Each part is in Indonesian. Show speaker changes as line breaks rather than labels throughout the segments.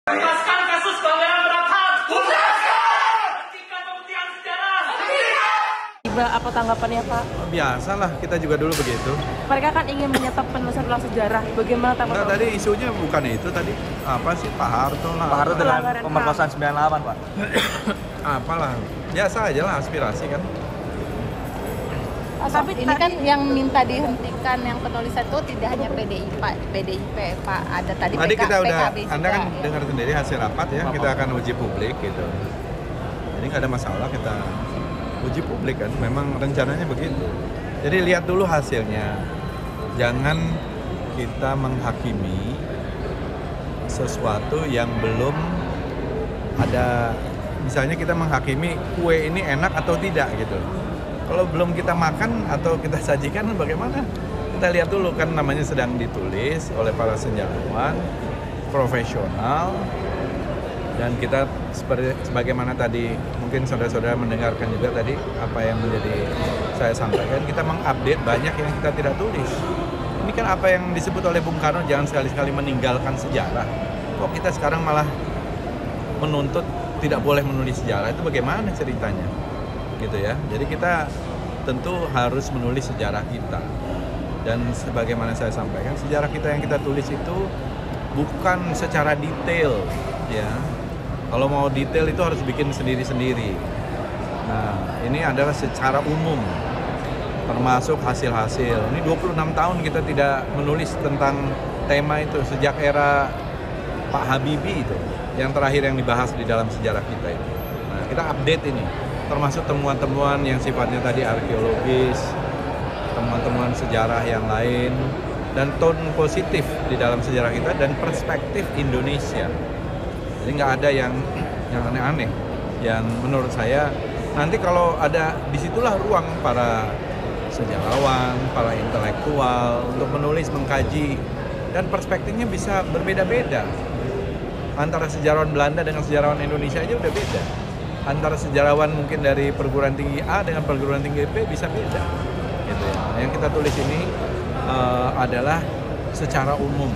Tuntaskan kasus pelanggaran berat HAM. Hentikan pembuktian sejarah.
Apa tanggapannya Pak?
Biasalah, kita juga dulu begitu.
Mereka kan ingin menyetop penulisan ulang sejarah. Bagaimana tanggapan?
Tadi isunya bukan itu tadi. Apa sih Pak Harto lah.
Pak Harto dengan
Pelanggaran
pemerkosaan 98, Pak.
Apalah, biasa aja lah aspirasi kan.
Tapi ini kan yang minta dihentikan yang penulisan itu tidak hanya PDIP Pak, ada tadi
Kita udah,
PKB juga.
Anda kan dengar sendiri hasil rapat ya, kita akan uji publik gitu. Jadi nggak ada masalah kita uji publik kan, memang rencananya begitu. Jadi lihat dulu hasilnya, jangan kita menghakimi sesuatu yang belum ada. Misalnya kita menghakimi kue ini enak atau tidak gitu. Kalau belum kita makan atau kita sajikan bagaimana? Kita lihat dulu kan, namanya sedang ditulis oleh para sejarawan profesional, dan kita sebagaimana tadi mungkin saudara-saudara mendengarkan juga tadi apa yang menjadi saya sampaikan, kita mengupdate banyak yang kita tidak tulis. Ini kan apa yang disebut oleh Bung Karno, jangan sekali-sekali meninggalkan sejarah. Kok kita sekarang malah menuntut tidak boleh menulis sejarah? Itu bagaimana ceritanya? Gitu ya. Jadi kita tentu harus menulis sejarah kita. Dan sebagaimana saya sampaikan, sejarah kita yang kita tulis itu bukan secara detail ya. Kalau mau detail itu harus bikin sendiri-sendiri. Nah, ini adalah secara umum termasuk hasil-hasil. Ini 26 tahun kita tidak menulis tentang tema itu sejak era Pak Habibie itu. Yang terakhir yang dibahas di dalam sejarah kita itu. Nah, kita update ini, termasuk temuan-temuan yang sifatnya tadi arkeologis, temuan-temuan sejarah yang lain, dan tone positif di dalam sejarah kita dan perspektif Indonesia. Jadi nggak ada yang aneh-aneh. Yang menurut saya nanti kalau ada, disitulah ruang para sejarawan, para intelektual untuk menulis, mengkaji, dan perspektifnya bisa berbeda-beda. Antara sejarawan Belanda dengan sejarawan Indonesia aja udah beda. Antara sejarawan mungkin dari perguruan tinggi A dengan perguruan tinggi B bisa beda. Gitu ya. Yang kita tulis ini adalah secara umum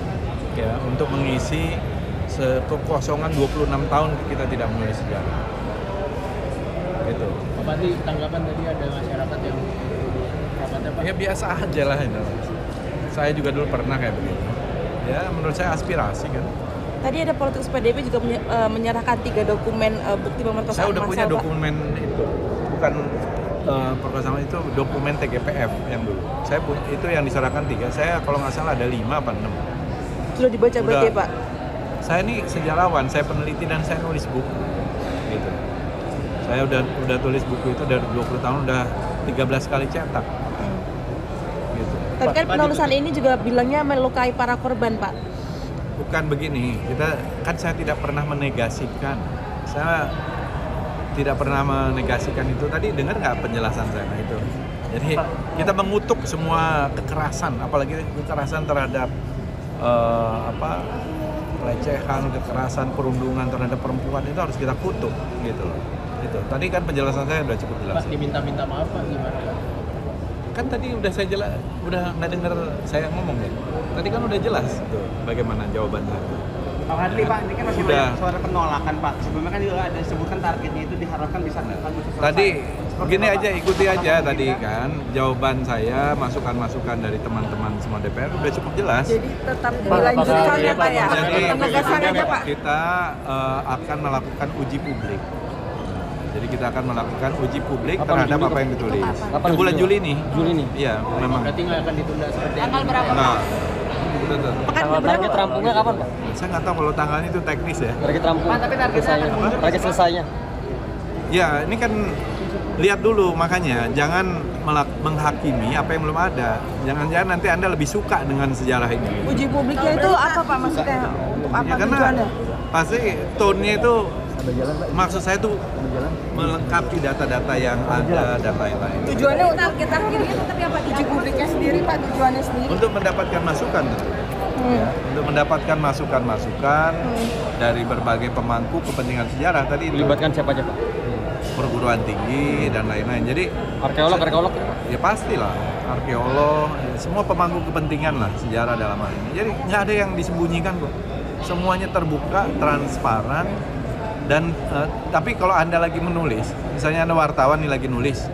ya, untuk mengisi kekosongan 26 tahun kita tidak menulis sejarah. Gitu.
Pak Bupati, tanggapan tadi ada masyarakat yang rapatnya Pak?
Ya biasa aja lah itu. Saya juga dulu pernah kayak begitu. Ya menurut saya aspirasi kan.
Tadi ada politikus PDIP juga menyerahkan 3 dokumen bukti pemerkosaan
Saya udah punya
massal, Pak.
dokumen itu, bukan perkosaan itu, dokumen TGPF yang dulu. Saya punya, itu yang diserahkan 3. Saya kalau nggak salah ada 5 apa 6.
Sudah dibaca berarti ya, Pak?
Saya ini sejarawan, saya peneliti dan saya nulis buku. Gitu. Saya udah tulis buku itu dari 20 tahun, udah 13 kali cetak. Gitu.
Tapi kan penulisan ini juga bilangnya melukai para korban, Pak.
Bukan begini, saya tidak pernah menegasikan. Saya tidak pernah menegasikan itu. Tadi dengar nggak penjelasan saya itu? Jadi kita mengutuk semua kekerasan, apalagi kekerasan terhadap pelecehan, kekerasan, perundungan terhadap perempuan itu harus kita kutuk, gitu loh. Itu. Tadi kan penjelasan saya udah cukup jelas.
Pak, diminta-minta maaf Pak, gimana?
Kan tadi udah saya jelas, udah nggak dengar saya ngomong ya. Tadi kan udah jelas tuh bagaimana jawaban saya.
Pak Fadli, Pak, ini kan masih
Udah.
banyak suara penolakan, Pak. Sebelumnya kan juga ada disebutkan targetnya itu diharapkan bisa selesai.
Tadi begini aja, ikuti aja tadi kan jawaban saya, masukan-masukan dari teman-teman semua DPR udah cukup jelas.
Jadi tetap dilanjutkan ya, Pak ya?
Jadi
Penegasan aja, Pak.
kita akan melakukan uji publik. Jadi kita akan melakukan uji publik terhadap apa yang ditulis. Di bulan Juli nih.
Juli nih?
Iya, memang.
Berarti nggak akan ditunda seperti ini?
Tanggal berapa?
Nah, betul.
Target rampungnya kapan Pak?
Saya nggak tahu kalau tanggalnya itu teknis ya.
Target rampung.
Pak, tapi targetnya akan mundur.
Target selesainya.
Ya, ini kan lihat dulu, makanya jangan menghakimi apa yang belum ada. Jangan-jangan nanti Anda lebih suka dengan sejarah ini.
Uji publiknya itu apa, Pak? Maksudnya untuk apa
Ya, karena
tujuannya?
pasti tone-nya itu, maksud saya tuh melengkapi data-data yang ada dan lain-lain.
Tujuannya target akhirnya tetap apa? Uji publiknya sendiri, Pak, tujuannya sendiri.
Untuk mendapatkan masukan tentu. Ya, untuk mendapatkan masukan-masukan dari berbagai pemangku kepentingan sejarah tadi itu.
Melibatkan siapa aja Pak?
Perguruan tinggi dan lain-lain. Jadi
Arkeolog?
ya pastilah arkeolog, ya, semua pemangku kepentingan lah sejarah dalam hal ini. Jadi nggak ada yang disembunyikan kok. semuanya terbuka, transparan, dan tapi kalau Anda lagi menulis, misalnya Anda wartawan nih lagi nulis,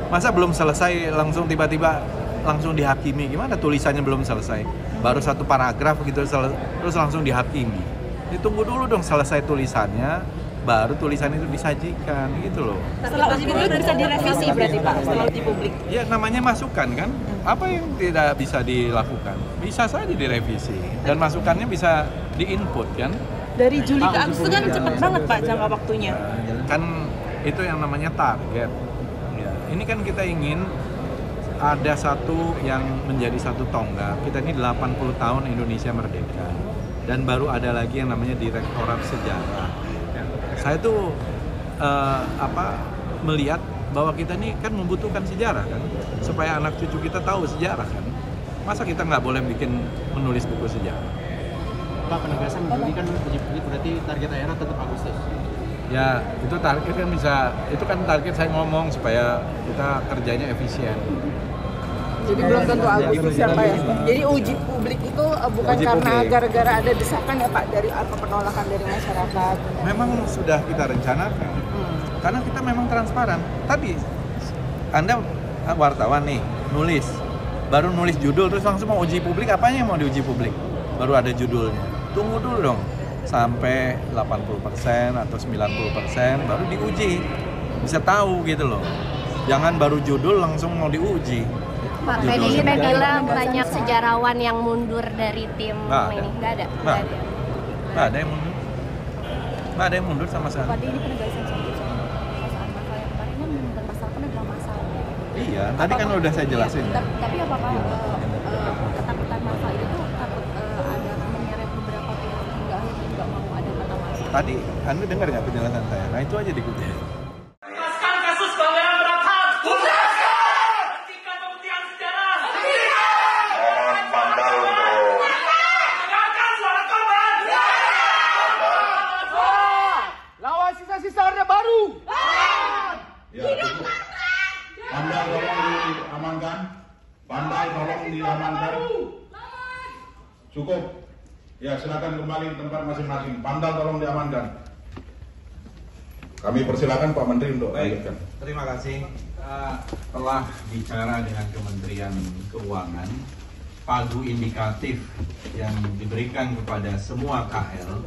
masa belum selesai langsung tiba-tiba langsung dihakimi? Gimana tulisannya belum selesai? Baru satu paragraf gitu terus langsung dihakimi. Ditunggu dulu dong selesai tulisannya, baru tulisan itu disajikan gitu loh.
Setelah uji publik bisa direvisi berarti Pak, setelah uji publik?
Ya namanya masukan kan, apa yang tidak bisa dilakukan? Bisa saja direvisi, dan masukannya bisa di-input kan?
Dari Juli ke Agustus kan cepet banget Pak jangka waktunya.
Kan itu yang namanya target. Ya, ini kan kita ingin ada satu yang menjadi satu tonggak. Kita ini 80 tahun Indonesia merdeka, dan baru ada lagi yang namanya Direktorat Sejarah. Saya tuh melihat bahwa kita ini kan membutuhkan sejarah kan, supaya anak cucu kita tahu sejarah kan. Masa kita nggak boleh menulis buku sejarah?
Pak, penegasan Juli kan uji publik, berarti target daerah tetap Agustus.
Ya, itu target kan itu kan target saya ngomong supaya kita kerjanya efisien.
Jadi belum tentu Agustus ya Pak ya? Jadi uji publik itu bukan
Uji
karena
publik.
gara-gara ada desakan ya Pak dari penolakan dari masyarakat?
Memang sudah kita rencanakan, karena kita memang transparan. Tadi Anda wartawan nih, baru nulis judul terus langsung mau uji publik, apanya yang mau diuji publik? Baru ada judulnya. Tunggu dulu dong sampai 80% atau 90% baru diuji, bisa tahu gitu loh. Jangan baru judul langsung mau diuji.
Pak, PDIP bilang banyak sejarawan yang mundur dari tim ini. Nggak ada?
Nggak ada yang mundur. Nggak ada yang mundur sama sekali.
Tadi ini penegasan soal masalah yang kemarin kan bermasalah adalah masalah.
Iya, tadi kan udah saya jelasin.
Tapi apakah ketakutan masa itu takut ada menyeret beberapa pihak hingga akhirnya nggak mau ada kata masalah?
Tadi Anda dengar nggak penjelasan saya? Nah itu aja dikutip.
Tuntaskan kasus Pangeran Berakham. Tuntaskan! Hentikan pembuktian sejarah.
Mohon pandal untuk
Dengarkan suara korban.
Lawan sisa-sisa Orde Baru.
ya, cukup. Pandal tolong diamankan. Pandal tolong diamankan. Cukup. Ya, silakan kembali ke tempat masing-masing. Pandal tolong diamankan. Kami persilakan Pak Menteri untuk
Baik,
lanjutkan.
terima kasih. Kita telah bicara dengan Kementerian Keuangan, pagu indikatif yang diberikan kepada semua KL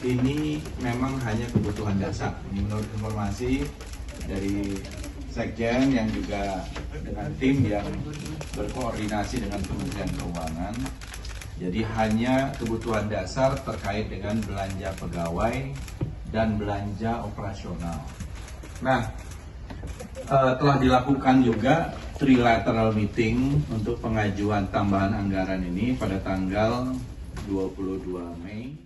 ini memang hanya kebutuhan dasar. Ini menurut informasi dari Sekjen yang juga dengan tim yang berkoordinasi dengan Kementerian Keuangan. Jadi hanya kebutuhan dasar terkait dengan belanja pegawai dan belanja operasional. Nah, telah dilakukan juga trilateral meeting untuk pengajuan tambahan anggaran ini pada tanggal 22 Mei.